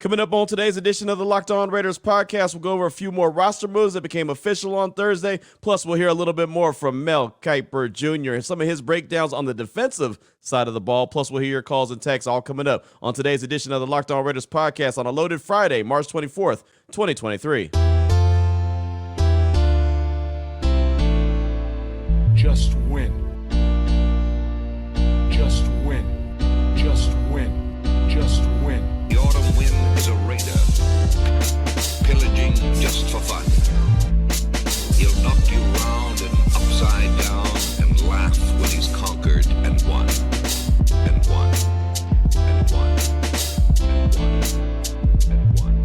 Coming up on today's edition of the Locked On Raiders podcast, we'll go over a few more roster moves that became official on Thursday. Plus, we'll hear a little bit more from Mel Kiper Jr. and some of his breakdowns on the defensive side of the ball. Plus, we'll hear your calls and texts all coming up on today's edition of the Locked On Raiders podcast on a loaded Friday, March 24th, 2023. Just win. Just win. Just win. Just win. The autumn wind is a raider, pillaging just for fun. He'll knock you round and upside down and laugh when he's conquered and won, and won, and won, and won, and won.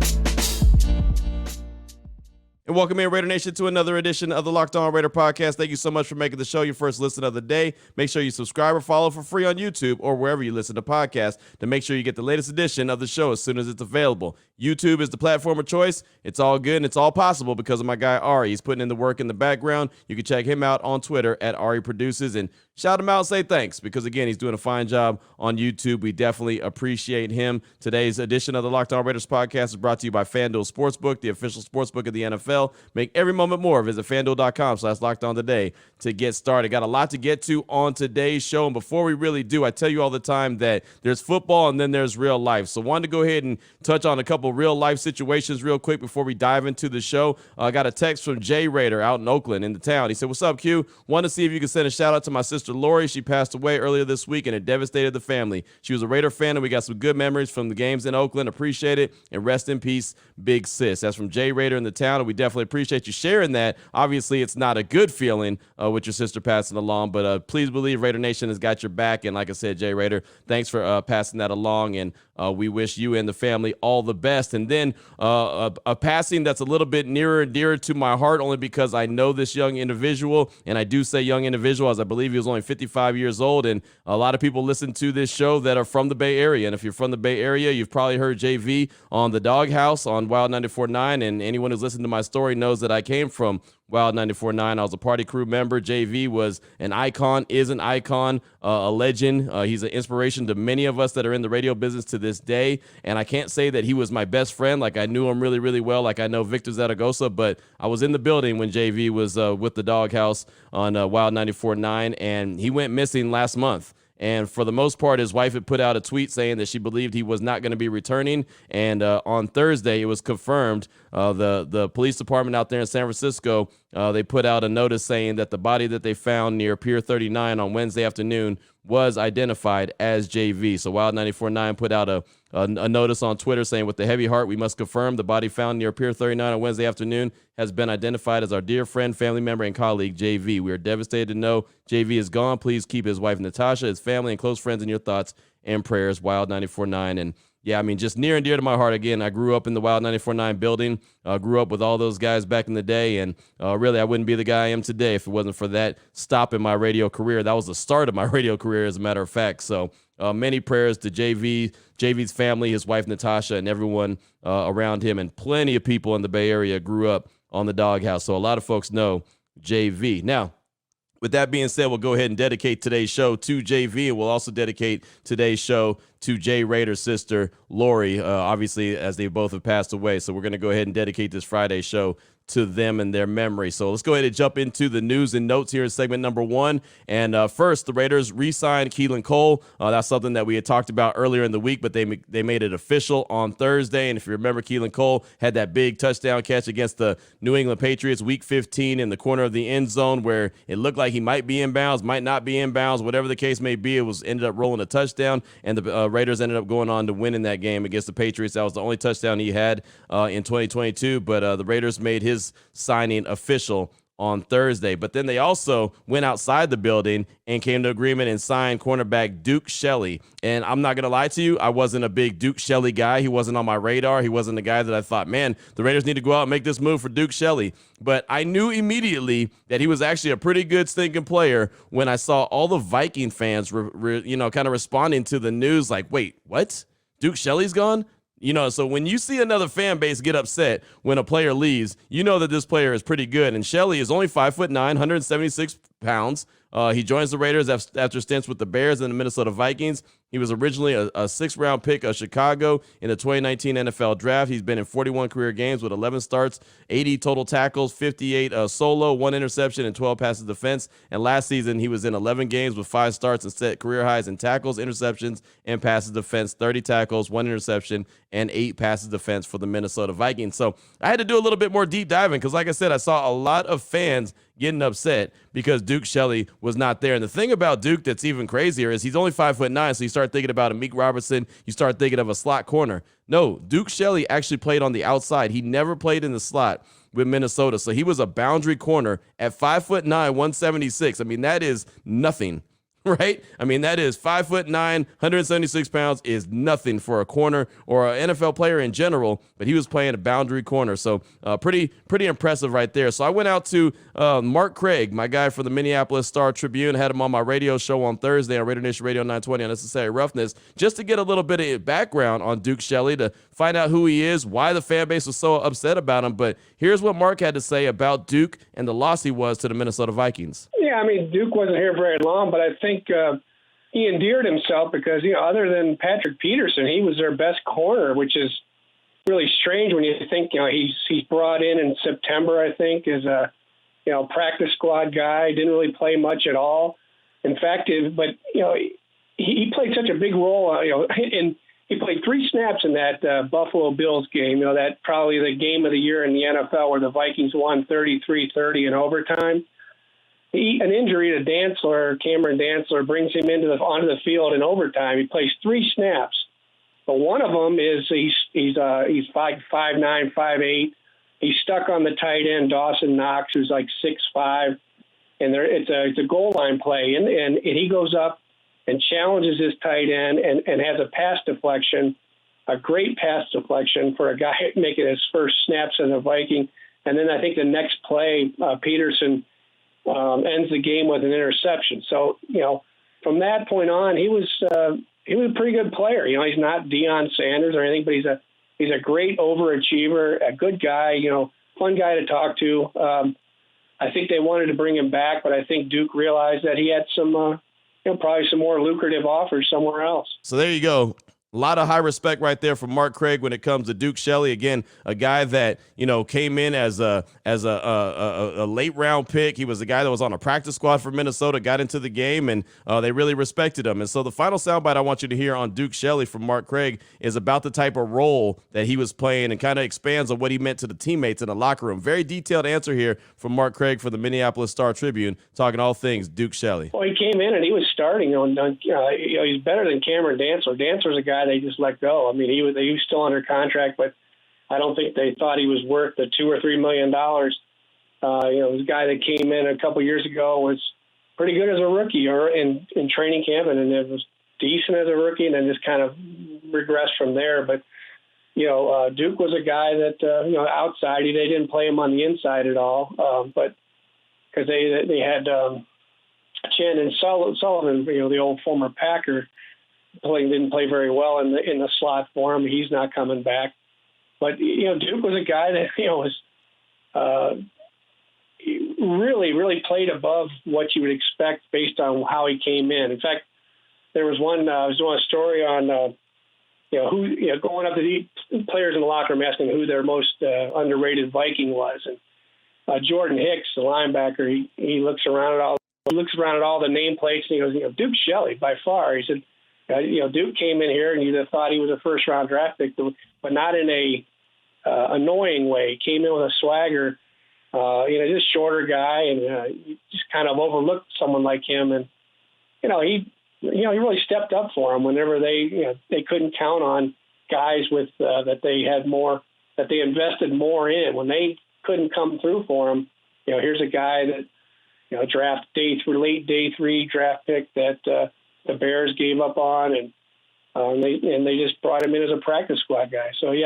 And welcome in, Raider Nation, to another edition of the Locked On Raider podcast. Thank you so much for making the show your first listen of the day. Make sure you subscribe or follow for free on YouTube or wherever you listen to podcasts to make sure you get the latest edition of the show as soon as it's available. YouTube is the platform of choice. It's all good and it's all possible because of my guy Ari. He's putting in the work in the background. You can check him out on Twitter at Ari Produces and shout him out and say thanks because, again, he's doing a fine job on YouTube. We definitely appreciate him. Today's edition of the Locked On Raiders podcast is brought to you by FanDuel Sportsbook, the official sportsbook of the NFL. Make every moment more. Visit FanDuel.com/LockedOn today to get started. Got a lot to get to on today's show. And before we really do, I tell you all the time that there's football and then there's real life. So wanted to go ahead and touch on a couple real life situations real quick before we dive into the show. I got a text from Jay Raider out in Oakland in the town. He said, "What's up, Q? Want to see if you can send a shout out to my sister Lori. She passed away earlier this week and it devastated the family. She was a Raider fan and we got some good memories from the games in Oakland. Appreciate it. And rest in peace, big sis." That's from Jay Raider in the town, and we definitely appreciate you sharing that. Obviously, it's not a good feeling with your sister passing along, but please believe Raider Nation has got your back. And like I said, Jay Raider, thanks for passing that along, and we wish you and the family all the best. And then a passing that's a little bit nearer and dearer to my heart, only because I know this young individual, and I do say young individual as I believe he was only 55 years old, and a lot of people listen to this show that are from the Bay Area. And if you're from the Bay Area, you've probably heard JV on the Doghouse on Wild 94.9, and anyone who's listened to my story knows that I came from Wild 94.9. I was a party crew member. JV was an icon, is an icon, a legend. He's an inspiration to many of us that are in the radio business to this day. And I can't say that he was my best friend. Like, I knew him really, really well. Like, I know Victor Zaragoza, but I was in the building when JV was with the Doghouse on Wild 94.9, and he went missing last month. And for the most part, his wife had put out a tweet saying that she believed he was not going to be returning. And on Thursday, it was confirmed. The police department out there in San Francisco, they put out a notice saying that the body that they found near Pier 39 on Wednesday afternoon was identified as JV. So Wild 94.9 put out a notice on Twitter saying, "With the heavy heart, we must confirm the body found near Pier 39 on Wednesday afternoon has been identified as our dear friend, family member, and colleague, JV. We are devastated to know JV is gone. Please keep his wife, Natasha, his family, and close friends in your thoughts and prayers." Wild 94.9. And yeah, I mean, just near and dear to my heart. Again, I grew up in the Wild 94.9 building, grew up with all those guys back in the day, and really, I wouldn't be the guy I am today if it wasn't for that stop in my radio career. That was the start of my radio career, as a matter of fact. So many prayers to JV's family, his wife, Natasha, and everyone around him, and plenty of people in the Bay Area grew up on the Doghouse. So a lot of folks know JV. Now, with that being said, we'll go ahead and dedicate today's show to JV, and we'll also dedicate today's show to Jay Raider's sister, Lori, obviously, as they both have passed away. So we're going to go ahead and dedicate this Friday show to them and their memory. So let's go ahead and jump into the news and notes here in segment number one. And first, the Raiders re-signed Keelan Cole. That's something that we had talked about earlier in the week, but they made it official on Thursday. And if you remember, Keelan Cole had that big touchdown catch against the New England Patriots week 15 in the corner of the end zone where it looked like he might be inbounds, might not be inbounds, whatever the case may be. It was ended up rolling a touchdown, and the Raiders ended up going on to win in that game against the Patriots. That was the only touchdown he had in 2022, but the Raiders made his signing official on Thursday. But then they also went outside the building and came to agreement and signed cornerback Duke Shelley. And I'm not going to lie to you, I wasn't a big Duke Shelley guy. He wasn't on my radar. He wasn't the guy that I thought, man, the Raiders need to go out and make this move for Duke Shelley. But I knew immediately that he was actually a pretty good stinking player when I saw all the Viking fans, kind of responding to the news like, wait, what? Duke Shelley's gone? So when you see another fan base get upset when a player leaves, you know that this player is pretty good. And Shelley is only 5'9", 176 pounds. He joins the Raiders after stints with the Bears and the Minnesota Vikings. He was originally a sixth-round pick of Chicago in the 2019 NFL Draft. He's been in 41 career games with 11 starts, 80 total tackles, 58 solo, 1 interception, and 12 passes defense. And last season, he was in 11 games with 5 starts and set career highs in tackles, interceptions, and passes defense, 30 tackles, 1 interception, and 8 passes defense for the Minnesota Vikings. So I had to do a little bit more deep diving because, like I said, I saw a lot of fans getting upset because Duke Shelley was not there. And the thing about Duke that's even crazier is he's only 5'9", so you start thinking about a Meek Robertson, you start thinking of a slot corner. No, Duke Shelley actually played on the outside. He never played in the slot with Minnesota, so he was a boundary corner at 5'9", 176. I mean, that is nothing. Right? I mean, that is 5'9", 176 pounds is nothing for a corner or an NFL player in general, but he was playing a boundary corner. So pretty impressive right there. So I went out to Mark Craig, my guy from the Minneapolis Star-Tribune, had him on my radio show on Thursday on Raider Nation Radio 920 on Necessary Roughness, just to get a little bit of background on Duke Shelley, to find out who he is, why the fan base was so upset about him. But here's what Mark had to say about Duke and the loss he was to the Minnesota Vikings. Yeah, I mean, Duke wasn't here very long, but I think he endeared himself because, other than Patrick Peterson, he was their best corner, which is really strange when you think, he's brought in September, I think, as a, practice squad guy, didn't really play much at all. In fact, he played such a big role, and he played 3 snaps in that Buffalo Bills game, that probably the game of the year in the NFL where the Vikings won 33-30 in overtime. An injury to Cameron Dantzler, brings him onto the field in overtime. He plays 3 snaps, but one of them is he's 5'9", 5'8". He's stuck on the tight end Dawson Knox, who's like 6'5", and it's a goal line play, and he goes up and challenges his tight end and has a pass deflection, a great pass deflection for a guy making his first snaps as a Viking. And then I think the next play, Peterson ends the game with an interception. So, from that point on, he was a pretty good player. He's not Deion Sanders or anything, but he's a great overachiever, a good guy, fun guy to talk to. I think they wanted to bring him back, but I think Duke realized that he had some, probably some more lucrative offers somewhere else. So there you go. A lot of high respect right there from Mark Craig when it comes to Duke Shelley. Again, a guy that, came in as a late round pick. He was a guy that was on a practice squad for Minnesota, got into the game, and they really respected him. And so the final soundbite I want you to hear on Duke Shelley from Mark Craig is about the type of role that he was playing and kind of expands on what he meant to the teammates in the locker room. Very detailed answer here from Mark Craig for the Minneapolis Star-Tribune, talking all things Duke Shelley. Well, he came in and he was starting. He's better than Cameron Dantzler. Dantzler's a guy they just let go. I mean, he was still under contract, but I don't think they thought he was worth the $2 or $3 million. The guy that came in a couple years ago was pretty good as a rookie or in training camp, and it was decent as a rookie, and then just kind of regressed from there. But Duke was a guy that outside they didn't play him on the inside at all, but because they had Chandon Sullivan, the old former Packer. Didn't play very well in the slot for him. He's not coming back. But Duke was a guy that was really played above what you would expect based on how he came in. In fact, there was I was doing a story on who going up to the players in the locker room asking who their most underrated Viking was, and Jordan Hicks, the linebacker, he looks around at all the nameplates and he goes, Duke Shelley by far. He said. Duke came in here and you'd have thought he was a first-round draft pick, but not in a annoying way. He came in with a swagger, just shorter guy, and you just kind of overlooked someone like him. And he really stepped up for him whenever they couldn't count on guys with that they invested more in. When they couldn't come through for him, here's a guy that draft late day 3 draft pick that. The Bears gave up on, and they just brought him in as a practice squad guy. So he's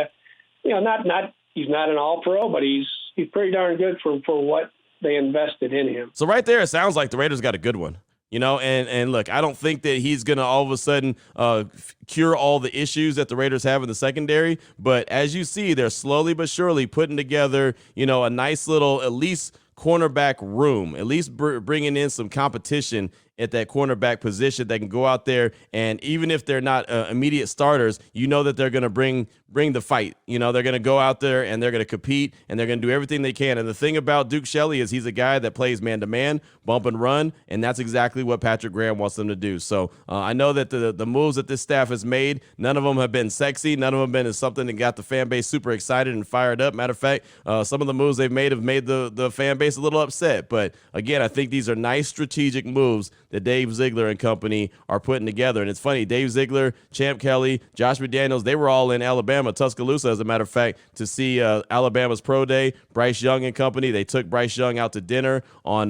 not an all-pro, but he's pretty darn good for what they invested in him. So right there, it sounds like the Raiders got a good one. And look, I don't think that he's going to all of a sudden cure all the issues that the Raiders have in the secondary. But as you see, they're slowly but surely putting together, a nice little at least cornerback room, at least bringing in some competition at that cornerback position that can go out there, and even if they're not immediate starters, you know that they're going to bring the fight. You know, they're going to go out there and they're going to compete and they're going to do everything they can. And the thing about Duke Shelley is he's a guy that plays man-to-man, bump and run, and that's exactly what Patrick Graham wants them to do. So I know that the moves that this staff has made, none of them have been sexy. None of them have been something that got the fan base super excited and fired up. Matter of fact, some of the moves they've made have made the fan base a little upset. But again, I think these are nice strategic moves that Dave Ziegler and company are putting together. And it's funny, Dave Ziegler, Champ Kelly, Josh McDaniels, they were all in Alabama, Tuscaloosa, as a matter of fact, to see Alabama's pro day. Bryce Young and company, they took Bryce Young out to dinner on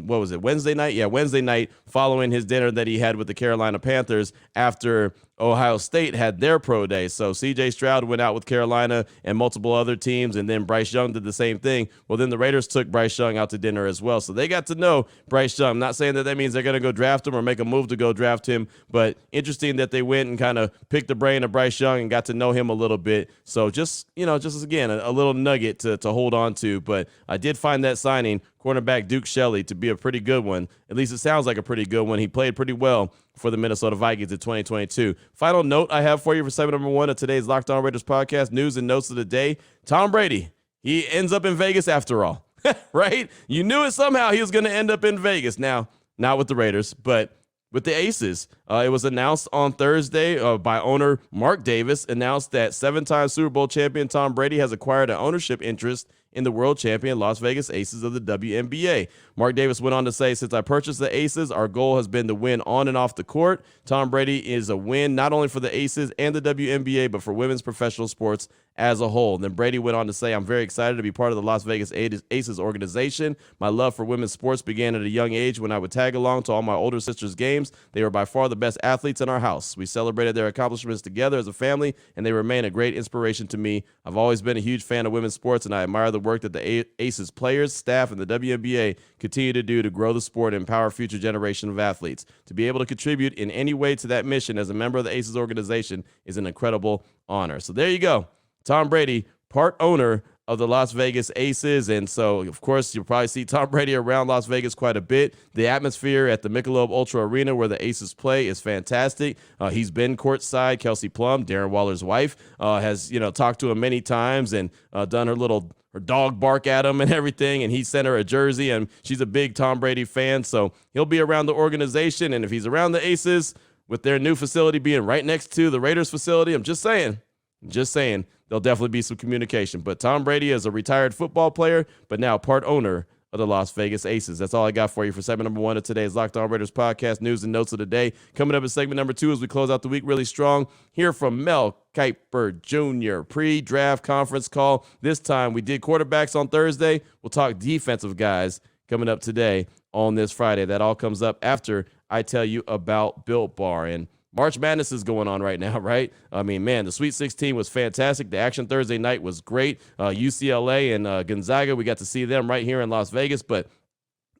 what was it, Wednesday night? Yeah, Wednesday night, following his dinner that he had with the Carolina Panthers after Ohio State had their pro day. So C.J. Stroud went out with Carolina and multiple other teams, and then Bryce Young did the same thing. Well, then the Raiders took Bryce Young out to dinner as well. So they got to know Bryce Young. I'm not saying that means they're going to go draft him or make a move to go draft him, but interesting that they went and kind of picked the brain of Bryce Young and got to know him a little bit. So just again, a little nugget to hold on to. But I did find that signing, cornerback Duke Shelley, to be a pretty good one. At least it sounds like a pretty good one. He played pretty well for the Minnesota Vikings in 2022. Final note I have for you for segment number 1 of today's Locked On Raiders podcast, news and notes of the day. Tom Brady, he ends up in Vegas after all, right? You knew it somehow he was going to end up in Vegas. Now, not with the Raiders, but with the Aces. It was announced on Thursday by owner Mark Davis, announced that 7-time Super Bowl champion Tom Brady has acquired an ownership interest in the world champion Las Vegas Aces of the WNBA. Mark Davis went on to say, since I purchased the Aces, our goal has been to win on and off the court. Tom Brady is a win not only for the Aces and the WNBA, but for women's professional sports as a whole. And then Brady went on to say, I'm very excited to be part of the Las Vegas Aces organization. My love for women's sports began at a young age when I would tag along to all my older sister's games. They were by far the best athletes in our house. We celebrated their accomplishments together as a family, and they remain a great inspiration to me. I've always been a huge fan of women's sports, and I admire the work that the Aces players, staff, and the WNBA continue to do to grow the sport and empower future generation of athletes. To be able to contribute in any way to that mission as a member of the Aces organization is an incredible honor. So there you go. Tom Brady, part owner of the Las Vegas Aces. And so, of course, you'll probably see Tom Brady around Las Vegas quite a bit. The atmosphere at the Michelob Ultra Arena where the Aces play is fantastic. He's been courtside. Kelsey Plum, Darren Waller's wife, has talked to him many times and done her dog bark at him and everything, and he sent her a jersey, and she's a big Tom Brady fan, so he'll be around the organization. And if he's around the Aces, with their new facility being right next to the Raiders facility, I'm just saying, there'll definitely be some communication. But Tom Brady is a retired football player, but now part owner of the Las Vegas Aces. That's all I got for you for segment number 1 of today's Locked On Raiders podcast, news and notes of the day. Coming up in segment number 2 as we close out the week really strong, hear from Mel Kiper Jr. Pre-draft conference call. This time we did quarterbacks on Thursday. We'll talk defensive guys coming up today on this Friday. That all comes up after I tell you about Built Bar. And March Madness is going on right now, right? I mean, man, the Sweet 16 was fantastic. The action Thursday night was great. UCLA and Gonzaga, we got to see them right here in Las Vegas, but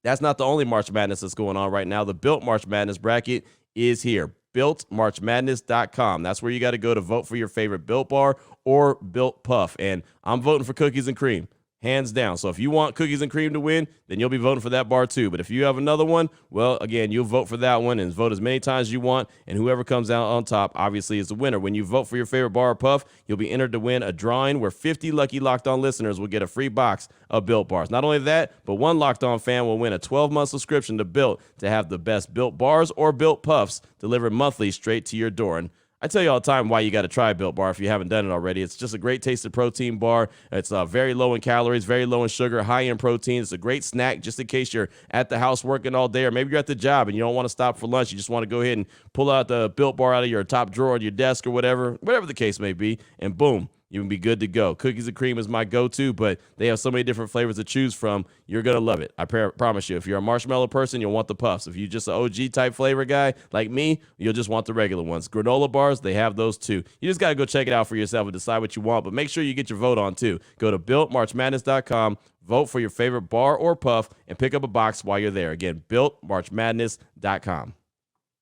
that's not the only March Madness that's going on right now. The Built March Madness bracket is here. BuiltMarchMadness.com. That's where you got to go to vote for your favorite Built Bar or Built Puff. And I'm voting for cookies and cream. Hands down. So if you want cookies and cream to win, then you'll be voting for that bar too. But if you have another one, well, again, you'll vote for that one and vote as many times as you want. And whoever comes out on top, obviously, is the winner. When you vote for your favorite bar or puff, you'll be entered to win a drawing where 50 lucky Locked On listeners will get a free box of Built Bars. Not only that, but one Locked On fan will win a 12-month subscription to Built to have the best Built Bars or Built Puffs delivered monthly straight to your door. And I tell you all the time why you got to try Built Bar if you haven't done it already. It's just a great tasted protein bar. It's very low in calories, very low in sugar, high in protein. It's a great snack just in case you're at the house working all day, or maybe you're at the job and you don't want to stop for lunch. You just want to go ahead and pull out the Built Bar out of your top drawer of your desk or whatever the case may be, and boom, you can be good to go. Cookies and cream is my go-to, but they have so many different flavors to choose from. You're going to love it. I promise you. If you're a marshmallow person, you'll want the puffs. If you're just an OG type flavor guy like me, you'll just want the regular ones. Granola bars, they have those too. You just got to go check it out for yourself and decide what you want, but make sure you get your vote on too. Go to BuiltMarchMadness.com, vote for your favorite bar or puff, and pick up a box while you're there. Again, BuiltMarchMadness.com.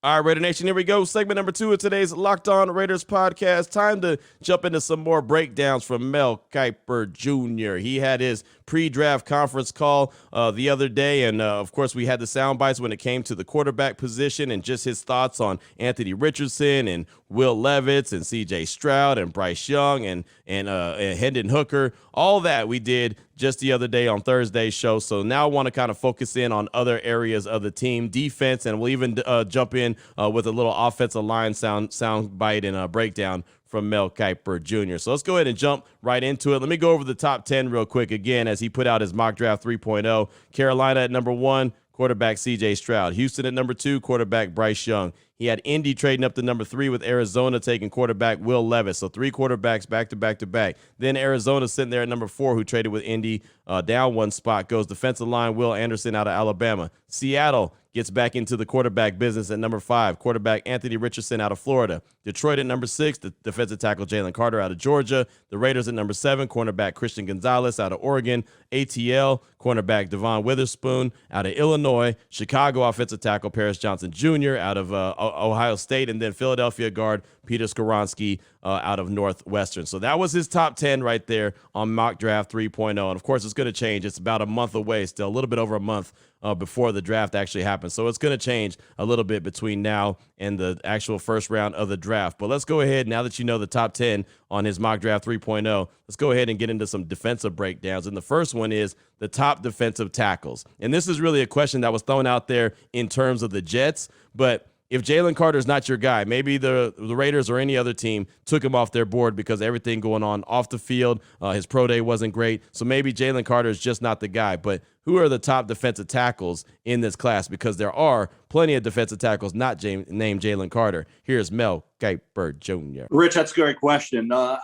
All right, Raider Nation, here we go. Segment number 2 of today's Locked On Raiders podcast. Time to jump into some more breakdowns from Mel Kiper Jr. He had his pre-draft conference call the other day, and of course, we had the sound bites when it came to the quarterback position and just his thoughts on Anthony Richardson and Will Levis and C.J. Stroud and Bryce Young and Hendon Hooker. All that we did just the other day on Thursday's show. So now I want to kind of focus in on other areas of the team, defense, and we'll even jump in with a little offensive line sound bite and breakdown from Mel Kiper Jr. So let's go ahead and jump right into it. Let me go over the top 10 real quick again as he put out his mock draft 3.0. Carolina at number 1, quarterback C.J. Stroud. Houston at number 2, quarterback Bryce Young. He had Indy trading up to number 3 with Arizona taking quarterback Will Levis. So 3 quarterbacks back to back to back. Then Arizona sitting there at number 4, who traded with Indy down 1 spot, goes defensive line Will Anderson out of Alabama. Seattle gets back into the quarterback business at number 5, quarterback Anthony Richardson out of Florida. Detroit at number 6, the defensive tackle Jalen Carter out of Georgia. The Raiders at number 7, cornerback Christian Gonzalez out of Oregon. ATL, cornerback Devon Witherspoon out of Illinois. Chicago offensive tackle Paris Johnson Jr. out of Ohio State. And then Philadelphia guard Peter Skoronski out of Northwestern. So that was his top 10 right there on Mock Draft 3.0. And, of course, it's going to change. It's about a month away still, a little bit over a month before the draft actually happens. So it's going to change a little bit between now and the actual first round of the draft. But let's go ahead, now that you know the top 10 on his Mock Draft 3.0, let's go ahead and get into some defensive breakdowns. And the first one is the top defensive tackles. And this is really a question that was thrown out there in terms of the Jets, but if Jalen Carter is not your guy, maybe the Raiders or any other team took him off their board because everything going on off the field, his pro day wasn't great. So maybe Jalen Carter is just not the guy. But who are the top defensive tackles in this class? Because there are plenty of defensive tackles not named Jalen Carter. Here's Mel Kiper Jr. Rich, that's a great question. I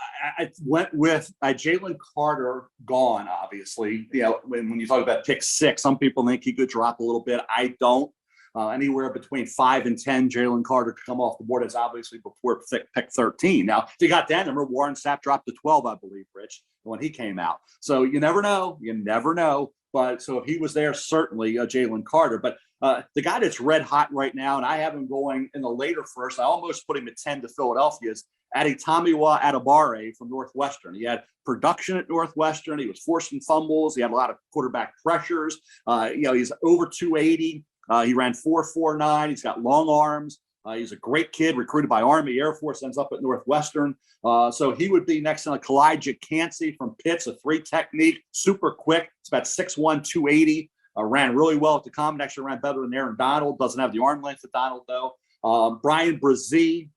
went with Jalen Carter gone, obviously. You know, when you talk about pick 6, some people think he could drop a little bit. I don't. Anywhere between 5 and 10, Jalen Carter could come off the board. It's obviously before pick 13. Now, if you got that number, Warren Sapp dropped to 12, I believe, Rich, when he came out. So you never know. You never know. But so if he was there, certainly Jalen Carter. But the guy that's red hot right now, and I have him going in the later first, I almost put him at 10 to Philadelphia, is Adetomiwa Adebawore from Northwestern. He had production at Northwestern. He was forcing fumbles. He had a lot of quarterback pressures. He's over 280. He ran 4.49. He's got long arms. He's a great kid, recruited by Army Air Force, ends up at Northwestern. So he would be next to Kalijah Cansey from Pitts, a 3 technique, super quick. It's about 6'1", 280. Ran really well at the combine. Actually ran better than Aaron Donald. Doesn't have the arm length of Donald, though. Brian Brzee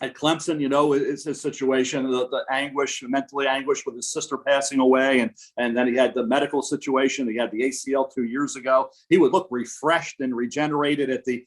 at Clemson, is his situation, the anguish, mentally anguish with his sister passing away. And then he had the medical situation. He had the ACL 2 years ago. He would look refreshed and regenerated at the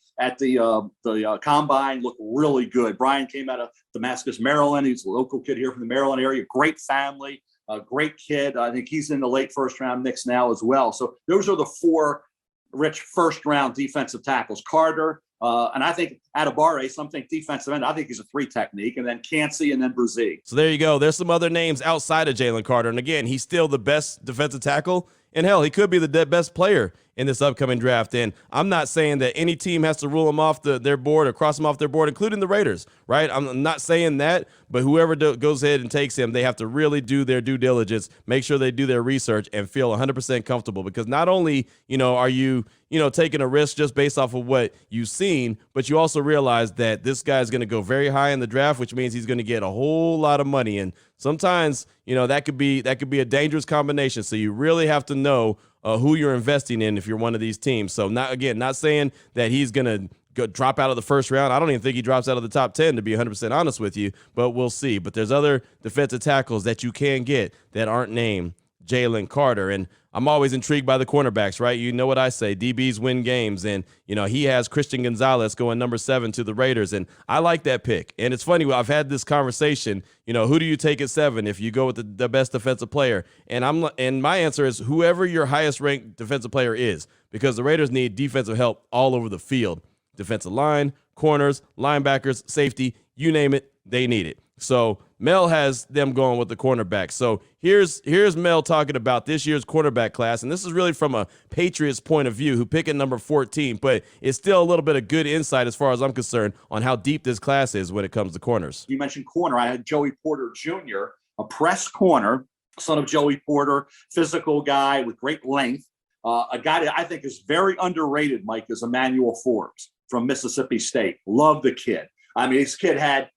combine, looked really good. Brian came out of Damascus, Maryland. He's a local kid here from the Maryland area. Great family, a great kid. I think he's in the late first round mix now as well. So those are the 4 Rich first round defensive tackles. Carter, and I think Adebawore, some think defensive end. I think he's a 3 technique, and then Cansey, and then Brzee. So there you go. There's some other names outside of Jalen Carter. And again, he's still the best defensive tackle. And hell, he could be the best player in this upcoming draft. And I'm not saying that any team has to rule him off their board or cross him off their board, including the Raiders, right? I'm not saying that, but whoever goes ahead and takes him, they have to really do their due diligence, make sure they do their research, and feel 100% comfortable. Because not only, are you, taking a risk just based off of what you've seen, but you also realize that this guy is going to go very high in the draft, which means he's going to get a whole lot of money. And sometimes, that could be a dangerous combination. So you really have to know who you're investing in if you're one of these teams. So not saying that he's going to drop out of the first round. I don't even think he drops out of the top 10, to be 100% honest with you, but we'll see. But there's other defensive tackles that you can get that aren't named Jalen Carter. And I'm always intrigued by the cornerbacks, right? You know what I say, DBs win games. And, he has Christian Gonzalez going number 7 to the Raiders. And I like that pick. And it's funny, I've had this conversation, who do you take at 7 if you go with the best defensive player? And my answer is whoever your highest ranked defensive player is, because the Raiders need defensive help all over the field. Defensive line, corners, linebackers, safety, you name it, they need it. So Mel has them going with the cornerback. So here's Mel talking about this year's cornerback class, and this is really from a Patriots point of view, who pick at number 14, but it's still a little bit of good insight as far as I'm concerned on how deep this class is when it comes to corners. You mentioned corner. I had Joey Porter Jr., a press corner, son of Joey Porter, physical guy with great length. A guy that I think is very underrated, Mike, is Emmanuel Forbes from Mississippi State. Love the kid. I mean, this kid had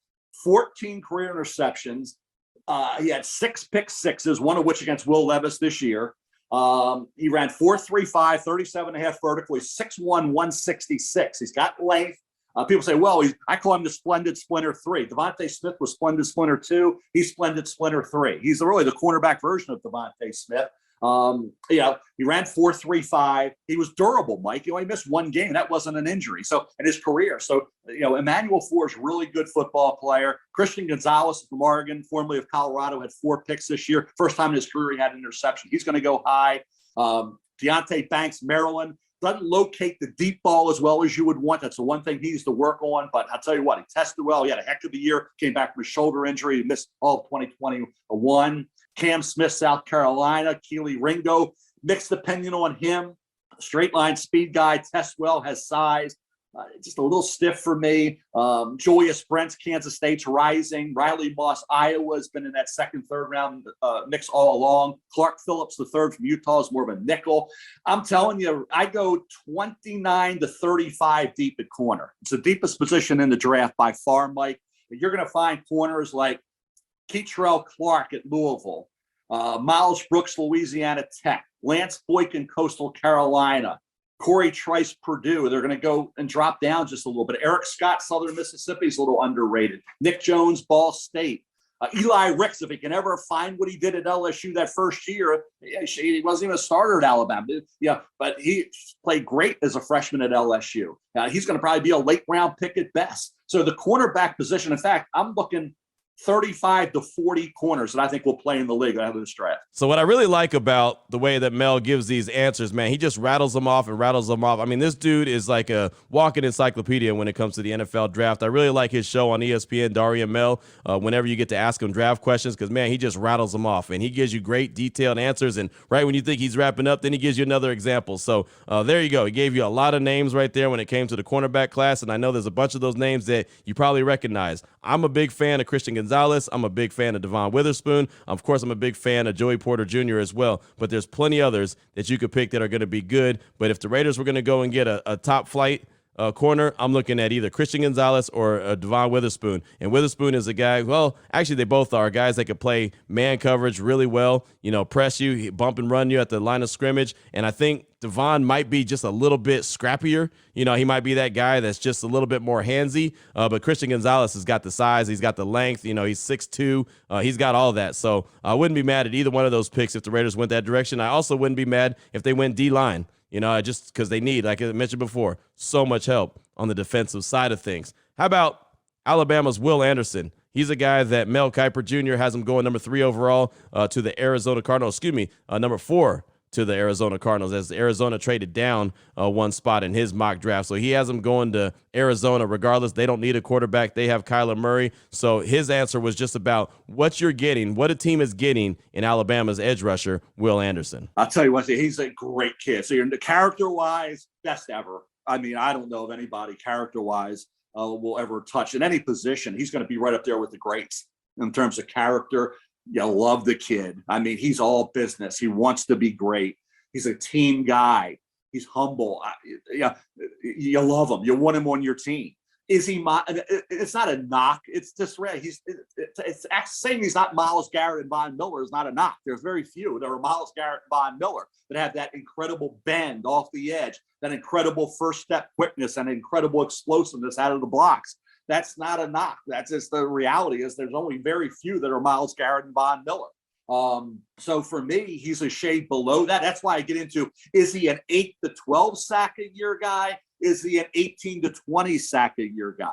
14 career interceptions. He had 6 pick sixes, one of which against Will Levis this year. He ran 4.35, 37.5 vertically, 6'1", 166. He's got length. People say, well, I call him the Splendid Splinter 3. Devontae Smith was Splendid Splinter 2. He's Splendid Splinter 3. He's really the cornerback version of Devontae Smith. He ran 4.35. He was durable, Mike. He only missed one game. That wasn't an injury. So in his career. So, Emmanuel Forbes, really good football player. Christian Gonzalez from Oregon, formerly of Colorado, had 4 picks this year. First time in his career he had an interception. He's going to go high. Deontay Banks, Maryland, doesn't locate the deep ball as well as you would want. That's the one thing he needs to work on. But I'll tell you what, he tested well. He had a heck of a year. Came back from a shoulder injury. He missed all of 2021. Cam Smith, South Carolina. Keely Ringo, mixed opinion on him. Straight line speed guy. Tests well, has size. Just a little stiff for me. Julius Brents, Kansas State's rising. Riley Moss, Iowa's been in that second, third round mix all along. Clark Phillips, the third from Utah, is more of a nickel. I'm telling you, I go 29 to 35 deep at corner. It's the deepest position in the draft by far, Mike. You're going to find corners like Keetrell Clark at Louisville, Miles Brooks, Louisiana Tech, Lance Boykin, Coastal Carolina, Corey Trice, Purdue. They're going to go and drop down just a little bit. Eric Scott, Southern Mississippi, is a little underrated. Nick Jones, Ball State. Eli Ricks, if he can ever find what he did at LSU that first year, he wasn't even a starter at Alabama. Yeah, but he played great as a freshman at LSU. He's going to probably be a late round pick at best. So the cornerback position, in fact, I'm looking 35 to 40 corners that I think will play in the league out of this draft. So what I really like about the way that Mel gives these answers, man, he just rattles them off and rattles them off. I mean, this dude is like a walking encyclopedia when it comes to the NFL draft. I really like his show on ESPN, Darian Mel, whenever you get to ask him draft questions, because, man, he just rattles them off, and he gives you great detailed answers. And right when you think he's wrapping up, then he gives you another example. So there you go. He gave you a lot of names right there when it came to the cornerback class, and I know there's a bunch of those names that you probably recognize. I'm a big fan of Christian Gonzalez. I'm a big fan of Devon Witherspoon. Of course, I'm a big fan of Joey Porter Jr. as well, but there's plenty others that you could pick that are going to be good. But if the Raiders were going to go and get a top flight corner, I'm looking at either Christian Gonzalez or Devon Witherspoon. And Witherspoon is a guy, well, actually they both are guys that could play man coverage really well, press you, bump and run you at the line of scrimmage. And I think Devon might be just a little bit scrappier. He might be that guy that's just a little bit more handsy. But Christian Gonzalez has got the size. He's got the length. He's 6'2". He's got all that. So I wouldn't be mad at either one of those picks if the Raiders went that direction. I also wouldn't be mad if they went D-line. Just because they need, like I mentioned before, so much help on the defensive side of things. How about Alabama's Will Anderson? He's a guy that Mel Kiper Jr. has him going number 3 overall to the Arizona Cardinals. Number 4 to the Arizona Cardinals, as Arizona traded down one spot in his mock draft. So he has them going to Arizona regardless. They don't need a quarterback. They have Kyler Murray. So his answer was just about what you're getting, what a team is getting in Alabama's edge rusher, Will Anderson. I'll tell you what, he's a great kid. So you're character-wise, best ever. I mean, I don't know of anybody character-wise will ever touch in any position. He's going to be right up there with the greats in terms of character. You love the kid. I mean, he's all business. He wants to be great. He's a team guy. He's humble. You love him. You want him on your team. Is he? It's not a knock. It's just right. It's saying he's not Myles Garrett and Von Miller is not a knock. There's very few. There are Myles Garrett and Von Miller that have that incredible bend off the edge, that incredible first step quickness, and incredible explosiveness out of the blocks. That's not a knock. That's just the reality is there's only very few that are Myles Garrett and Von Miller. So for me, he's a shade below that. That's why I get into, is he an 8 to 12 sack a year guy? Is he an 18 to 20 sack a year guy?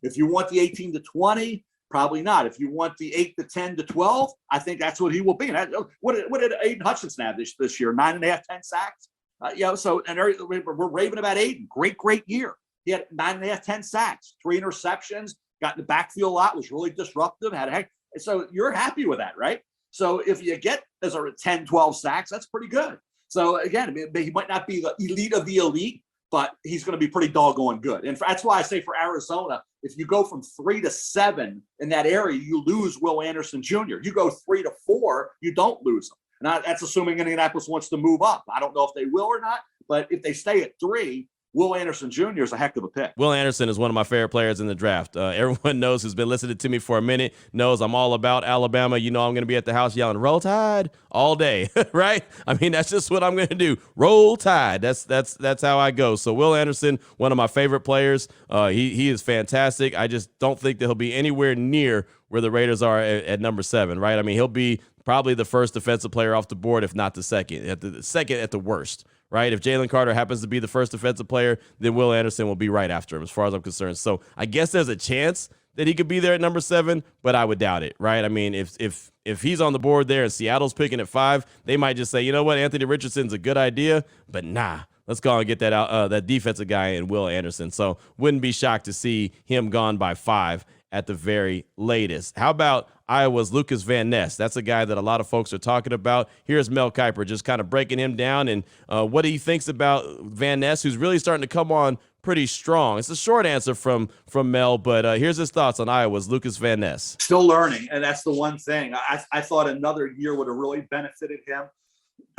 If you want the 18 to 20, probably not. If you want the 8 to 10 to 12, I think that's what he will be. And what did Aiden Hutchinson have this year? 9.5, 10 sacks? We're raving about Aiden. Great year. He had 9.5, 10 sacks, 3 interceptions. got in the backfield a lot, was really disruptive, had a heck. So you're happy with that, right? So if you get as a 10, 12 sacks, that's pretty good. So again, he might not be the elite of the elite, but he's going to be pretty doggone good. And that's why I say for Arizona, if you go from 3 to 7 in that area, you lose Will Anderson Jr. You go 3 to 4, you don't lose him. And that's assuming Indianapolis wants to move up. I don't know if they will or not, but if they stay at 3, Will Anderson Jr. is a heck of a pick. Will Anderson is one of my favorite players in the draft. Everyone knows who's been listening to me for a minute, knows I'm all about Alabama. You know I'm going to be at the house yelling, Roll Tide, all day, right? I mean, that's just what I'm going to do. Roll Tide. That's how I go. So Will Anderson, one of my favorite players. He is fantastic. I just don't think that he'll be anywhere near where the Raiders are at number 7, right? I mean, he'll be probably the first defensive player off the board, if not the second. At the worst. Right? If Jalen Carter happens to be the first defensive player, then Will Anderson will be right after him, as far as I'm concerned. So I guess there's a chance that he could be there at number 7, but I would doubt it, right? I mean, if he's on the board there and Seattle's picking at 5, they might just say, you know what, Anthony Richardson's a good idea, but nah, let's go and get that defensive guy in Will Anderson. So wouldn't be shocked to see him gone by 5 at the very latest. How about Iowa's Lucas Van Ness? That's a guy that a lot of folks are talking about. Here's Mel Kiper just kind of breaking him down and what he thinks about Van Ness, who's really starting to come on pretty strong. It's a short answer from Mel, but here's his thoughts on Iowa's Lucas Van Ness. Still learning, and that's the one thing. I thought another year would have really benefited him.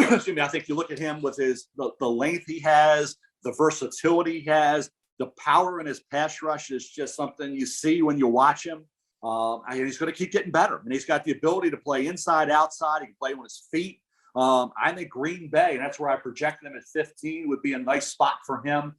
Excuse me, I think you look at him with the length he has, the versatility he has, the power in his pass rush is just something you see when you watch him. He's going to keep getting better, and he's got the ability to play inside, outside. He can play on his feet. I think Green Bay, and that's where I projected him at 15, would be a nice spot for him.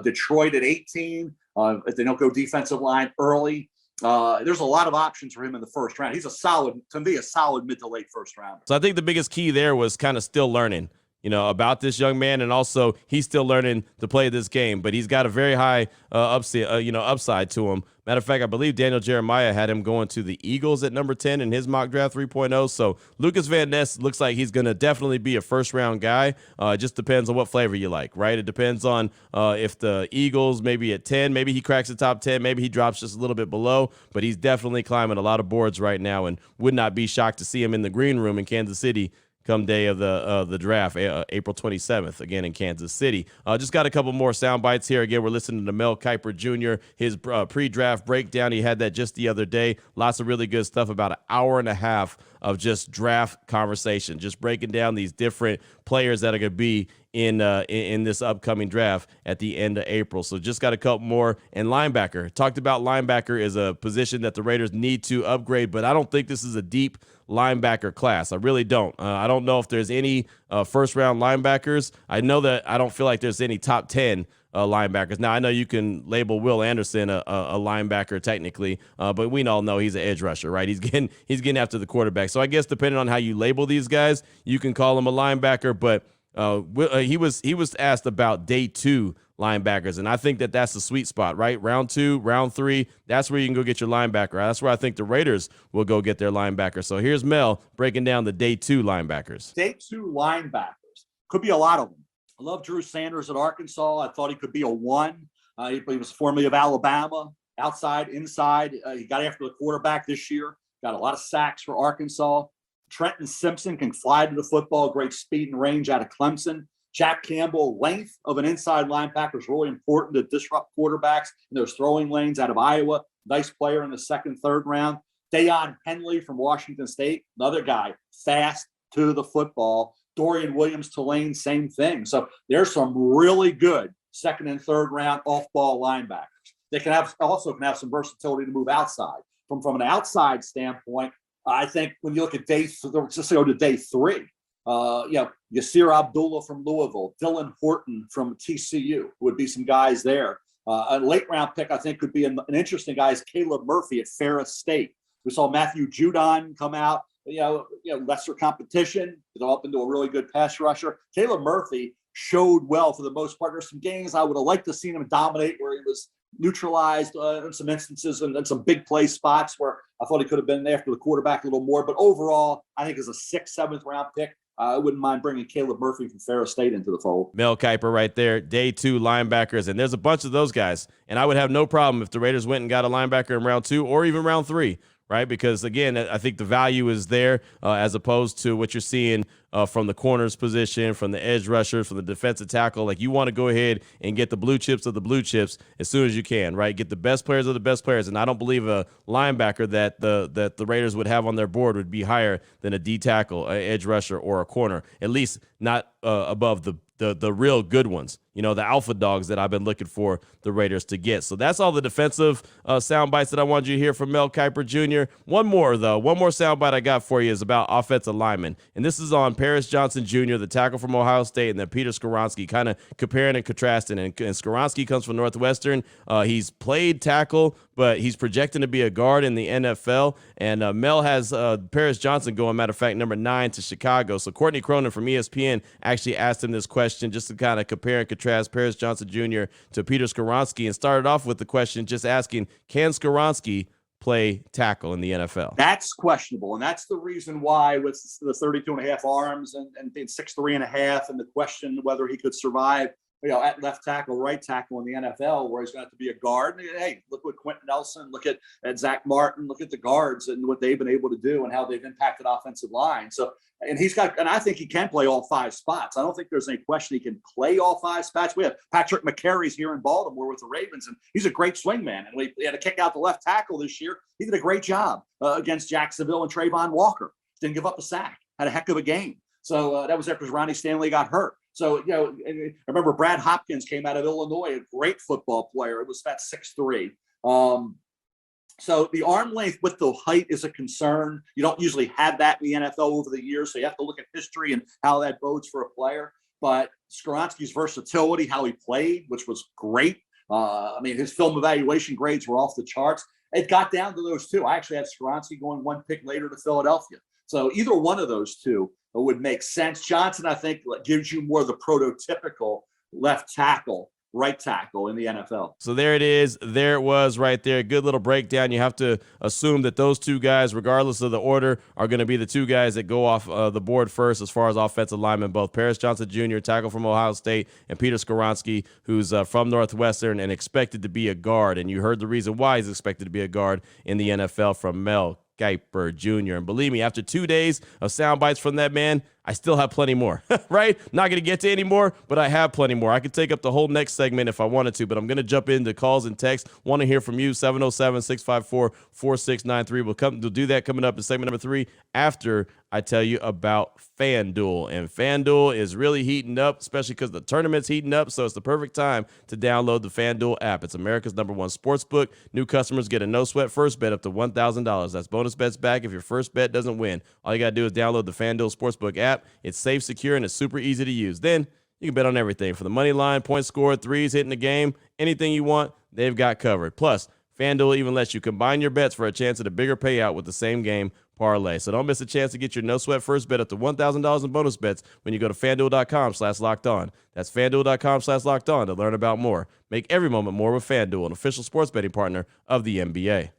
Detroit at 18, if they don't go defensive line early. There's a lot of options for him in the first round. He's a solid mid to late first rounder. So I think the biggest key there was kind of still learning, about this young man, and also he's still learning to play this game, but he's got a very high upside to him. Matter of fact, I believe Daniel Jeremiah had him going to the Eagles at number 10 in his mock draft 3.0. So Lucas Van Ness looks like he's going to definitely be a first-round guy. It just depends on what flavor you like, right? It depends on if the Eagles maybe at 10, maybe he cracks the top 10, maybe he drops just a little bit below, but he's definitely climbing a lot of boards right now and would not be shocked to see him in the green room in Kansas City come day of the draft, April 27th, again in Kansas City. Just got a couple more sound bites here. Again, we're listening to Mel Kiper Jr., his pre-draft breakdown. He had that just the other day. Lots of really good stuff, about an hour and a half of just draft conversation, just breaking down these different players that are going to be in this upcoming draft at the end of April. So just got a couple more. And linebacker, talked about linebacker is a position that the Raiders need to upgrade, but I don't think this is a deep linebacker class. I really don't. I don't know if there's any first-round linebackers. I know that I don't feel like there's any top 10 linebackers. Now, I know you can label Will Anderson a linebacker technically, but we all know he's an edge rusher, right? He's getting after the quarterback. So I guess depending on how you label these guys, you can call him a linebacker, but he was asked about day 2 linebackers, and I think that that's the sweet spot, right? Round 2, round 3, that's where you can go get your linebacker. That's where I think the Raiders will go get their linebacker. So here's Mel breaking down the day 2 linebackers. Day 2 linebackers. Could be a lot of them. I love Drew Sanders at Arkansas. I thought he could be a 1. He was formerly of Alabama, outside, inside. He got after the quarterback this year. Got a lot of sacks for Arkansas. Trenton Simpson can fly to the football, great speed and range out of Clemson. Jack Campbell, length of an inside linebacker is really important to disrupt quarterbacks in those throwing lanes out of Iowa. Nice player in the 2nd, 3rd round. Deion Henley from Washington State, another guy, fast to the football. Dorian Williams-Tulane, same thing. So there's some really good 2nd and 3rd round off-ball linebackers. They can have some versatility to move outside. From an outside standpoint, I think when you look at just go to day 3, Yasir Abdullah from Louisville, Dylan Horton from TCU would be some guys there. A late round pick, I think, could be an interesting guy is Caleb Murphy at Ferris State. We saw Matthew Judon come out, lesser competition, develop into a really good pass rusher. Caleb Murphy showed well for the most part. There's some games I would have liked to see him dominate where he was neutralized in some instances and some big play spots where I thought he could have been after the quarterback a little more. But overall, I think as a 6th, 7th round pick, I wouldn't mind bringing Caleb Murphy from Ferris State into the fold. Mel Kiper right there, day 2 linebackers, and there's a bunch of those guys. And I would have no problem if the Raiders went and got a linebacker in round 2 or even round 3, right? Because, again, I think the value is there as opposed to what you're seeing from the corners position, from the edge rushers, from the defensive tackle. Like, you want to go ahead and get the blue chips of the blue chips as soon as you can, right? Get the best players of the best players. And I don't believe a linebacker that the Raiders would have on their board would be higher than a D tackle, an edge rusher, or a corner, at least not above the real good ones, the alpha dogs that I've been looking for the Raiders to get. So that's all the defensive sound bites that I wanted you to hear from Mel Kiper Jr. One more sound bite I got for you is about offensive linemen. And this is on Paris Johnson Jr., the tackle from Ohio State, and then Peter Skoronski, kind of comparing and contrasting. And Skoronski comes from Northwestern. He's played tackle, but he's projecting to be a guard in the NFL. And Mel has Paris Johnson going, matter of fact, number 9 to Chicago. So Courtney Cronin from ESPN actually asked him this question just to kind of compare and contrast Paris Johnson Jr. to Peter Skoronski, and started off with the question just asking, can Skoronski play tackle in the NFL? That's questionable, and that's the reason why with the 32.5 arms and being 6'3.5", and the question whether he could survive at left tackle, right tackle in the NFL, where he's going to have to be a guard. Hey, look what Quentin Nelson, look at Zach Martin, look at the guards and what they've been able to do and how they've impacted offensive line. So, and I think he can play all 5 spots. I don't think there's any question he can play all 5 spots. We have Patrick McCarry's here in Baltimore with the Ravens, and he's a great swing man. And we had to kick out the left tackle this year. He did a great job against Jacksonville and Trayvon Walker. Didn't give up a sack. Had a heck of a game. So that was after Ronnie Stanley got hurt. So, I remember Brad Hopkins came out of Illinois, a great football player. It was about 6'3". So the arm length with the height is a concern. You don't usually have that in the NFL over the years, so you have to look at history and how that bodes for a player. But Skoronski's versatility, how he played, which was great. His film evaluation grades were off the charts. It got down to those 2. I actually had Skoronski going 1 pick later to Philadelphia. So either one of those 2 would make sense. Johnson, I think, gives you more of the prototypical left tackle, right tackle in the NFL. So there it is. There it was right there. Good little breakdown. You have to assume that those 2 guys, regardless of the order, are going to be the 2 guys that go off the board first as far as offensive linemen, both Paris Johnson Jr., tackle from Ohio State, and Peter Skoronski, who's from Northwestern and expected to be a guard. And you heard the reason why he's expected to be a guard in the NFL from Mel Kiper Jr. And believe me, after 2 days of sound bites from that man, I still have plenty more, right? Not going to get to any more, but I have plenty more. I could take up the whole next segment if I wanted to, but I'm going to jump into calls and texts. Want to hear from you, 707-654-4693. We'll do that coming up in segment number 3 after I tell you about FanDuel. And FanDuel is really heating up, especially because the tournament's heating up, so it's the perfect time to download the FanDuel app. It's America's #1 sports book. New customers get a no-sweat first bet up to $1,000. That's bonus bets back if your first bet doesn't win. All you got to do is download the FanDuel Sportsbook app. It's safe, secure, and it's super easy to use. Then you can bet on everything from the money line, points scored, threes hitting the game, anything you want, they've got covered. Plus, FanDuel even lets you combine your bets for a chance at a bigger payout with the same game parlay. So don't miss a chance to get your no-sweat first bet up to $1,000 in bonus bets when you go to FanDuel.com/lockedon. That's FanDuel.com/lockedon to learn about more. Make every moment more with FanDuel, an official sports betting partner of the NBA.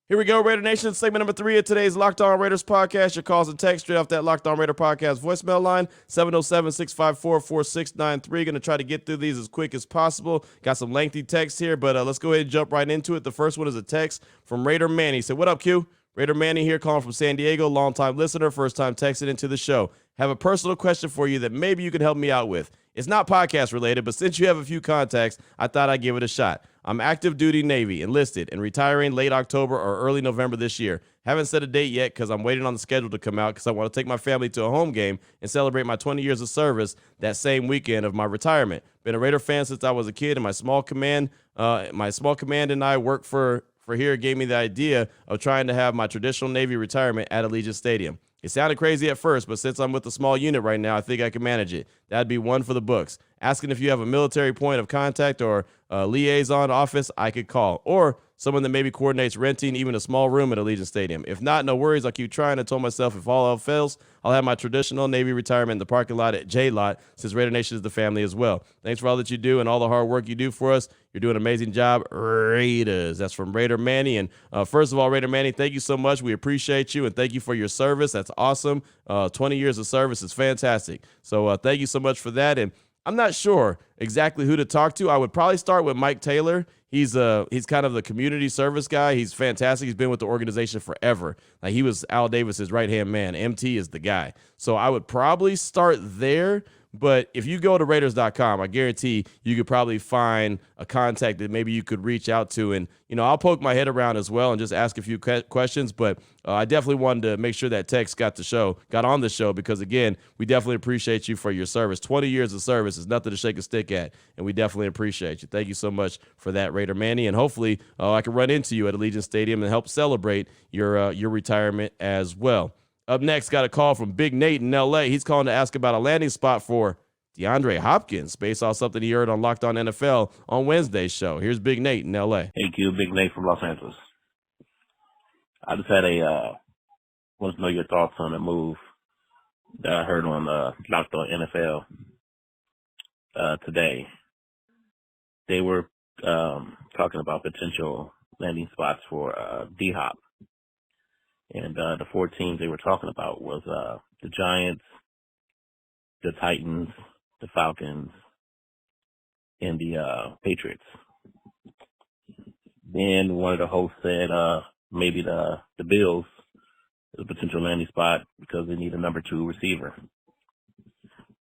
Here we go, Raider Nation, segment number 3 of today's Locked On Raiders podcast. Your calls and text straight off that Locked On Raider podcast voicemail line, 707-654-4693. Going to try to get through these as quick as possible. Got some lengthy texts here, but let's go ahead and jump right into it. The first one is a text from Raider Manny. He said, what up, Q? Raider Manny here, calling from San Diego, longtime listener, first time texting into the show. Have a personal question for you that maybe you could help me out with. It's not podcast related, but since you have a few contacts, I thought I'd give it a shot. I'm active duty Navy, enlisted, and retiring late October or early November this year. Haven't set a date yet because I'm waiting on the schedule to come out because I want to take my family to a home game and celebrate my 20 years of service that same weekend of my retirement. Been a Raider fan since I was a kid, and my small command and I work for here gave me the idea of trying to have my traditional Navy retirement at Allegiant Stadium. It sounded crazy at first, but since I'm with a small unit right now, I think I can manage it. That'd be one for the books. Asking if you have a military point of contact or a liaison office I could call, or someone that maybe coordinates renting even a small room at Allegiant Stadium. If not, no worries. I'll keep trying. I told myself if all else fails, I'll have my traditional Navy retirement in the parking lot at J-Lot, since Raider Nation is the family as well. Thanks for all that you do and all the hard work you do for us. You're doing an amazing job, Raiders. That's from Raider Manny. And first of all, Raider Manny, thank you so much. We appreciate you, and thank you for your service. That's awesome. 20 years of service is fantastic. So thank you so much for that. And I'm not sure exactly who to talk to. I would probably start with Mike Taylor. He's kind of the community service guy. He's fantastic. He's been with the organization forever. Like, he was Al Davis's right-hand man. MT is the guy. So I would probably start there. But if you go to Raiders.com, I guarantee you could probably find a contact that maybe you could reach out to. And, I'll poke my head around as well and just ask a few questions. But I definitely wanted to make sure that text got on the show, because, again, we definitely appreciate you for your service. 20 years of service is nothing to shake a stick at, and we definitely appreciate you. Thank you so much for that, Raider Manny. And hopefully I can run into you at Allegiant Stadium and help celebrate your retirement as well. Up next, got a call from Big Nate in L.A. He's calling to ask about a landing spot for DeAndre Hopkins, based off something he heard on Locked On NFL on Wednesday's show. Here's Big Nate in L.A. Hey, Q, Big Nate from Los Angeles. I just had wanted to know your thoughts on the move that I heard on Locked On NFL today. They were talking about potential landing spots for D-Hop. And the 4 teams they were talking about was the Giants, the Titans, the Falcons, and the Patriots. Then one of the hosts said maybe the Bills is a potential landing spot because they need a number 2 receiver.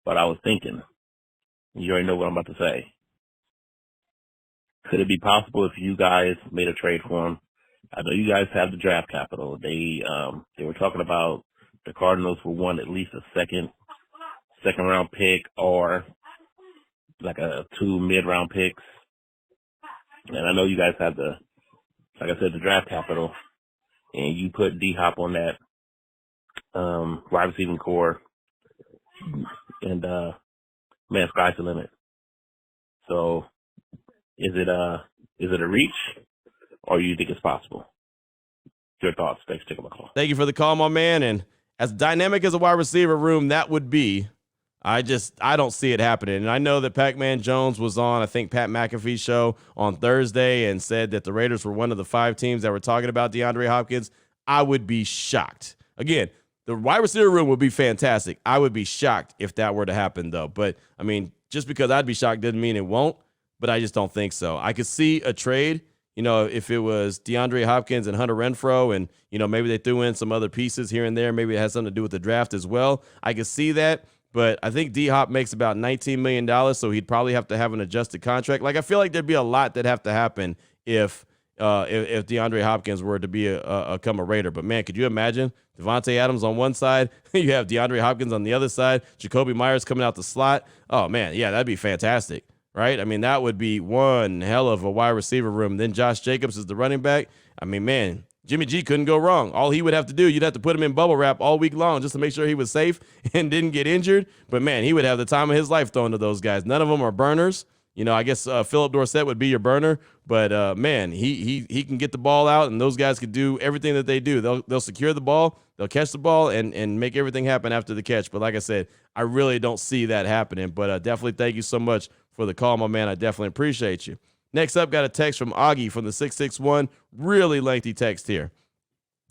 But I was thinking, you already know what I'm about to say. Could it be possible if you guys made a trade for him? I know you guys have the draft capital. They were talking about the Cardinals will want at least a second round pick, or like 2 mid-round picks. And I know you guys have the draft capital, and you put D-Hop on that wide receiving core, and man, sky's the limit. So is it a reach, or you think it's possible? Your thoughts. Thanks for taking my call. Thank you for the call, my man. And as dynamic as a wide receiver room that would be, I don't see it happening. And I know that Pac-Man Jones was on, I think, Pat McAfee's show on Thursday and said that the Raiders were one of the 5 teams that were talking about DeAndre Hopkins. I would be shocked. Again, the wide receiver room would be fantastic. I would be shocked if that were to happen, though. But, I mean, just because I'd be shocked doesn't mean it won't. But I just don't think so. I could see a trade, if it was DeAndre Hopkins and Hunter Renfrow, and, maybe they threw in some other pieces here and there. Maybe it has something to do with the draft as well. I could see that. But I think D-Hop makes about $19 million, so he'd probably have to have an adjusted contract. Like, I feel like there'd be a lot that have to happen if DeAndre Hopkins were to become a Raider. But, man, could you imagine Devontae Adams on one side, you have DeAndre Hopkins on the other side, Jacoby Myers coming out the slot? Oh, man, yeah, that'd be fantastic, right? I mean, that would be one hell of a wide receiver room. Then Josh Jacobs is the running back. I mean, man, Jimmy G couldn't go wrong. All he would have to do, you'd have to put him in bubble wrap all week long just to make sure he was safe and didn't get injured. But, man, he would have the time of his life throwing to those guys. None of them are burners. I guess Philip Dorsett would be your burner. But, man, he can get the ball out, and those guys could do everything that they do. They'll secure the ball, they'll catch the ball, and make everything happen after the catch. But, like I said, I really don't see that happening. But definitely thank you so much for the call, my man. I definitely appreciate you. Next up, got a text from Augie from the 661. Really lengthy text here.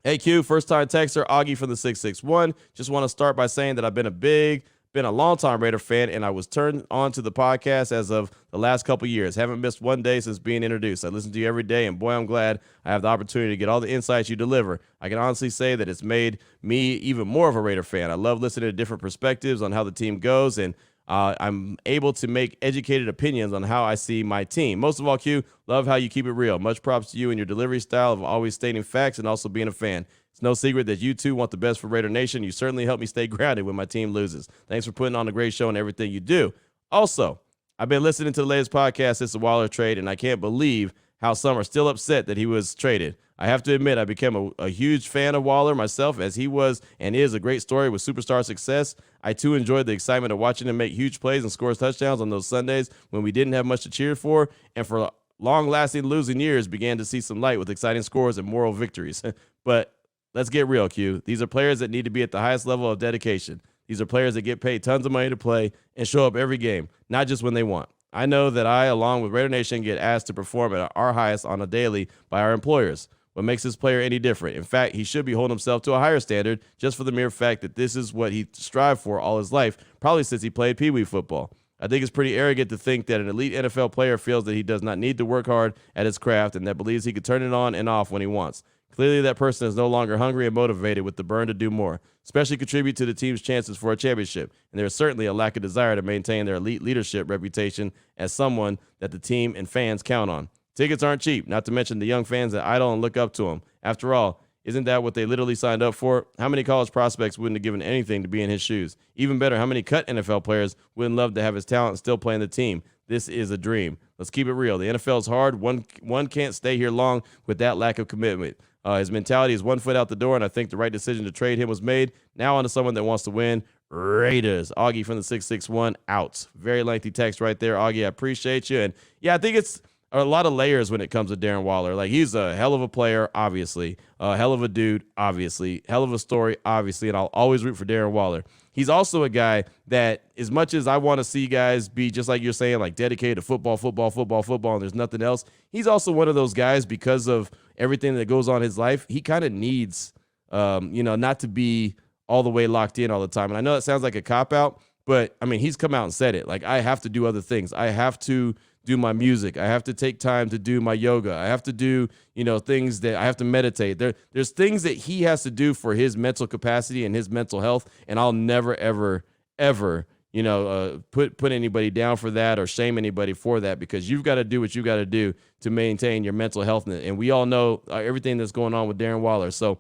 Hey, Q, first-time texter, Augie from the 661. Just want to start by saying that I've been a long-time Raider fan, and I was turned on to the podcast as of the last couple years. Haven't missed one day since being introduced. I listen to you every day, and boy, I'm glad I have the opportunity to get all the insights you deliver. I can honestly say that it's made me even more of a Raider fan. I love listening to different perspectives on how the team goes, and I'm able to make educated opinions on how I see my team. Most of all, Q, love how you keep it real. Much props to you and your delivery style of always stating facts and also being a fan. It's no secret that you two want the best for Raider Nation. You certainly help me stay grounded when my team loses. Thanks for putting on a great show and everything you do. Also, I've been listening to the latest podcast since the Waller trade, and I can't believe how some are still upset that he was traded. I have to admit, I became a huge fan of Waller myself, as he was and is a great story with superstar success. I, too, enjoyed the excitement of watching him make huge plays and score touchdowns on those Sundays when we didn't have much to cheer for. And for long-lasting losing years began to see some light with exciting scores and moral victories. But let's get real, Q. These are players that need to be at the highest level of dedication. These are players that get paid tons of money to play and show up every game, not just when they want. I know that I, along with Raider Nation, get asked to perform at our highest on a daily by our employers. What makes this player any different? In fact, he should be holding himself to a higher standard just for the mere fact that this is what he strived for all his life, probably since he played Pee Wee football. I think it's pretty arrogant to think that an elite NFL player feels that he does not need to work hard at his craft and that believes he could turn it on and off when he wants. Clearly, that person is no longer hungry and motivated with the burn to do more, especially contribute to the team's chances for a championship. And there is certainly a lack of desire to maintain their elite leadership reputation as someone that the team and fans count on. Tickets aren't cheap, not to mention the young fans that idol and look up to him. After all, isn't that what they literally signed up for? How many college prospects wouldn't have given anything to be in his shoes? Even better, how many cut NFL players wouldn't love to have his talent and still play in the team? This is a dream. Let's keep it real. The NFL is hard. One can't stay here long with that lack of commitment. His mentality is 1 foot out the door, and I think the right decision to trade him was made. Now on to someone that wants to win. Raiders. Augie from the 661 out. Very lengthy text right there, Augie. I appreciate you. And yeah, I think it's a lot of layers when it comes to Darren Waller. Like, he's a hell of a player, obviously. A hell of a dude, obviously. Hell of a story, obviously. And I'll always root for Darren Waller. He's also a guy that, as much as I want to see guys be, just like you're saying, like dedicated to football, and there's nothing else, he's also one of those guys, because of everything that goes on in his life, he kind of needs, not to be all the way locked in all the time. And I know that sounds like a cop-out, but, I mean, he's come out and said it. Like, I have to do other things. I have to do my music. I have to take time to do my yoga. I have to do, things that I have to meditate. There's things that he has to do for his mental capacity and his mental health. And I'll never, ever, ever, put anybody down for that or shame anybody for that, because you've got to do what you got to do to maintain your mental health. And we all know everything that's going on with Darren Waller. So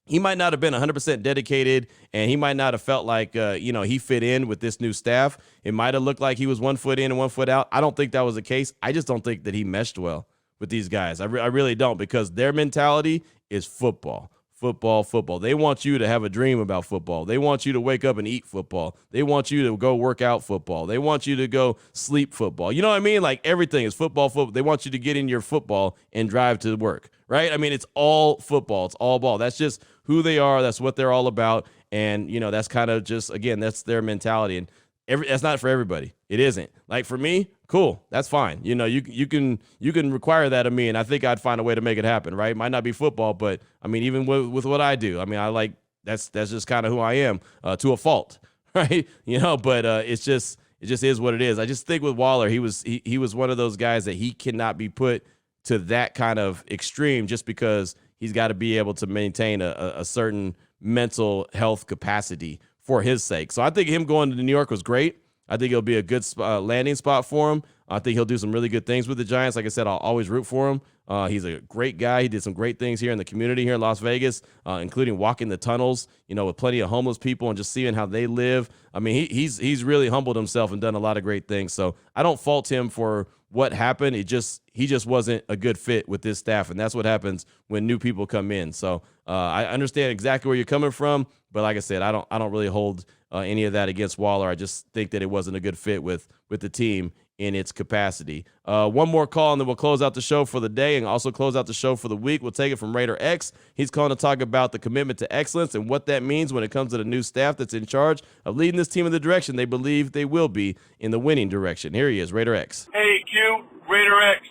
he might not have been 100% dedicated, and he might not have felt like, he fit in with this new staff. It might have looked like he was 1 foot in and 1 foot out. I don't think that was the case. I just don't think that he meshed well with these guys. I really don't, because their mentality is football. They want you to have a dream about football. They want you to wake up and eat football. They want you to go work out football. They want you to go sleep football. You know what I mean? Like, everything is football. They want you to get in your football and drive to work, right? I mean, it's all football. It's all ball. That's just who they are. That's what they're all about. And, that's kind of just, again, that's their mentality. And that's not for everybody. It isn't. Like, for me, cool. That's fine. You can require that of me, and I think I'd find a way to make it happen, right? It might not be football, but I mean, even with what I do, I mean, I like, that's just kind of who I am, to a fault, right? But it just is what it is. I just think with Waller, he was one of those guys that he cannot be put to that kind of extreme, just because he's got to be able to maintain a certain mental health capacity for his sake. So I think him going to New York was great. I think it'll be a good landing spot for him. I think he'll do some really good things with the Giants. Like I said, I'll always root for him. He's a great guy. He did some great things here in the community here in Las Vegas, including walking the tunnels, with plenty of homeless people and just seeing how they live. I mean, he's really humbled himself and done a lot of great things. So I don't fault him for what happened. He just wasn't a good fit with this staff, and that's what happens when new people come in. So I understand exactly where you're coming from, but like I said, I don't really hold any of that against Waller. I just think that it wasn't a good fit with the team in its capacity. One more call, and then we'll close out the show for the day and also close out the show for the week. We'll take it from Raider X. He's calling to talk about the commitment to excellence and what that means when it comes to the new staff that's in charge of leading this team in the direction they believe they will be, in the winning direction. Here he is, Raider X. Hey, Q, Raider X.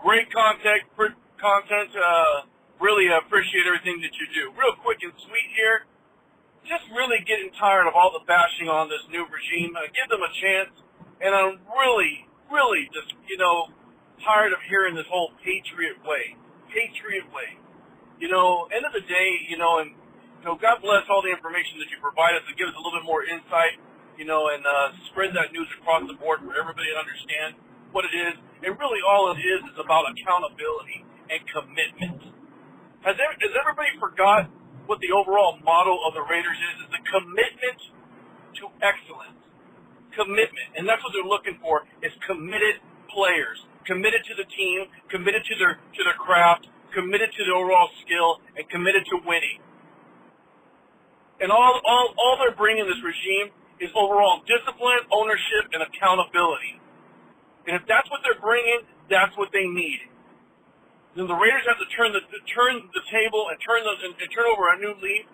Great content. Really appreciate everything that you do. Real quick and sweet here. Just really getting tired of all the bashing on this new regime. Give them a chance. And I'm really, really just, tired of hearing this whole Patriot way. End of the day, and God bless all the information that you provide us to give us a little bit more insight, and spread that news across the board for everybody to understand what it is. And really all it is about accountability and commitment. Has everybody forgot what the overall motto of the Raiders is? It's the commitment to excellence. Commitment, and that's what they're looking for, is committed players, committed to the team, committed to their craft, committed to the overall skill, and committed to winning. And all they're bringing this regime is overall discipline, ownership, and accountability. And if that's what they're bringing, That's what they need. Then the Raiders have to turn the table and turn over a new leaf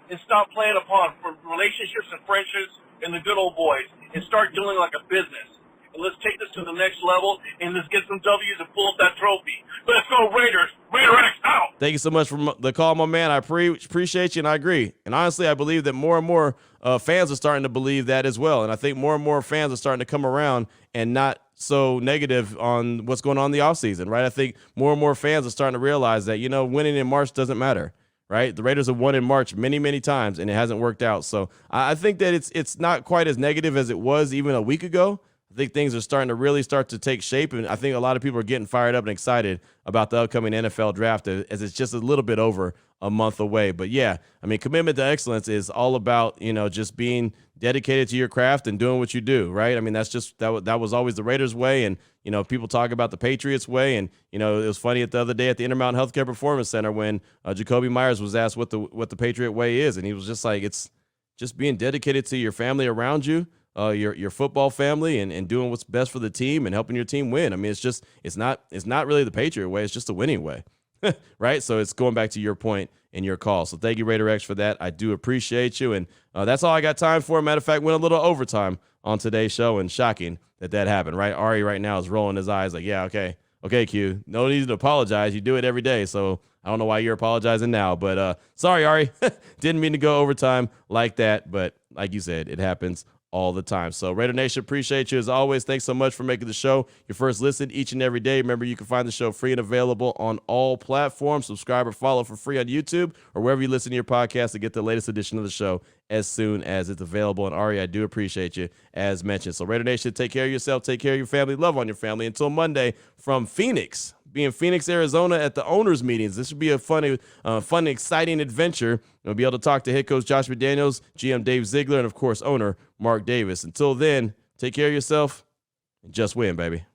and stop playing upon for relationships and friendships and the good old boys and start doing like a business. And let's take this to the next level and let's get some W's and pull up that trophy. Let's go Raiders! Raider X out! Thank you so much for the call, my man. I appreciate you, and I agree. And honestly, I believe that more and more fans are starting to believe that as well. And I think more and more fans are starting to come around and not so negative on what's going on in the offseason, right? I think more and more fans are starting to realize that, winning in March doesn't matter, right? The Raiders have won in March many, many times, and it hasn't worked out. So I think that it's not quite as negative as it was even a week ago. I think things are starting to really start to take shape, and I think a lot of people are getting fired up and excited about the upcoming NFL draft as it's just a little bit over a month away. But yeah, I mean, commitment to excellence is all about, just being dedicated to your craft and doing what you do, right? I mean, that's just that was always the Raiders way, and people talk about the Patriots way, and it was funny the other day at the Intermountain Healthcare Performance Center when Jacoby Myers was asked what the Patriot way is, and he was just like, it's just being dedicated to your family around you. Your football family and doing what's best for the team and helping your team win. I mean, it's not really the Patriot way. It's just a winning way, right? So it's going back to your point and your call. So thank you, Raider X, for that. I do appreciate you. And that's all I got time for. Matter of fact, went a little overtime on today's show, and shocking that happened, right? Ari right now is rolling his eyes like, yeah, okay, Q. No need to apologize. You do it every day. So I don't know why you're apologizing now, but sorry, Ari. Didn't mean to go overtime like that, but like you said, it happens all the time. So Raider Nation, appreciate you as always. Thanks so much for making the show your first listen each and every day. Remember, you can find the show free and available on all platforms. Subscribe or follow for free on YouTube or wherever you listen to your podcast to get the latest edition of the show as soon as it's available. And Ari, I do appreciate you as mentioned. So Raider Nation, take care of yourself, take care of your family, love on your family. Until Monday from Phoenix, Arizona at the owners' meetings. This should be a fun, exciting adventure. We'll be able to talk to head coach Josh McDaniels, GM Dave Ziegler, and, of course, owner Mark Davis. Until then, take care of yourself and just win, baby.